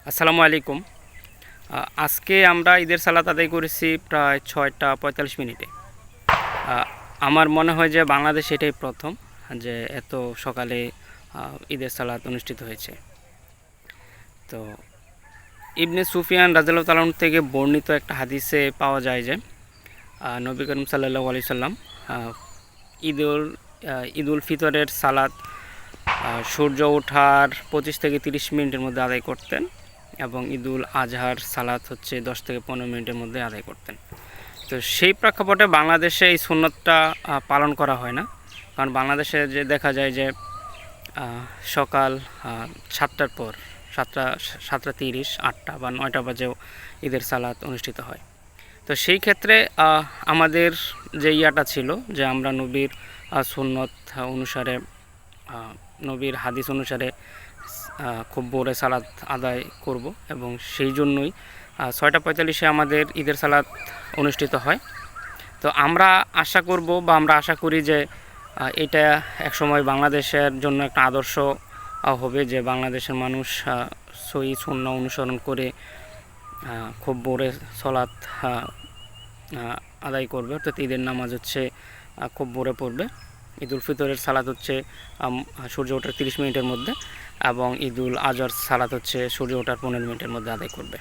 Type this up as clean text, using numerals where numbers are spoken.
আসসালামু আলাইকুম। আজকে আমরা ঈদের সালাত আদায় করেছি প্রায় 6টা 45 মিনিটে। আমার মনে হয় যে বাংলাদেশ এটাই প্রথম যে এত সকালে ঈদের সালাত অনুষ্ঠিত হয়েছে। তো ইবনে সুফিয়ান রাদিয়াল্লাহু তাআলা আনহু থেকে বর্ণিত একটা হাদিসে পাওয়া যায় যে নবী করিম সাল্লাল্লাহু আলাইহি সাল্লাম ঈদুল ফিতরের সালাত সূর্য ওঠার 25 থেকে 30 মিনিটের মধ্যে আদায় করতেন এবং ঈদুল আজহার সালাত হচ্ছে 10 থেকে 15 মিনিটের মধ্যে আদায় করতেন। তো সেই প্রেক্ষাপটে বাংলাদেশে এই সুন্নতটা পালন করা হয় না, কারণ বাংলাদেশে যে দেখা যায় যে সকাল 7টার পর 7টা 7টা 30 8টা বা 9টা বাজেও ঈদের সালাত অনুষ্ঠিত হয়। তো সেই ক্ষেত্রে আমাদের যে ইয়াটা ছিল যে আমরা নবীর সুন্নত অনুসারে নবীর হাদিস অনুসারে খুব ভোরে সালাত আদায় করব এবং সেই জন্যই 6টা 45-এ আমাদের ঈদের সালাত অনুষ্ঠিত হয়। তো আমরা আশা করব বা আমরা আশা করি যে এটা একসময় বাংলাদেশের জন্য একটা আদর্শ হবে, যে বাংলাদেশের মানুষ সহি সুন্নাহ অনুসরণ করে খুব ভোরে সালাত আদায় করবে। অর্থাৎ ঈদের নামাজ হচ্ছে খুব ভোরে পড়বে। ঈদুল ফিতরের সালাত হচ্ছে সূর্য ওঠার 30 মিনিটের মধ্যে এবং ঈদুল আজহার সালাত হচ্ছে সূর্য ওঠার 15 মিনিটের মধ্যে আদায় করবে।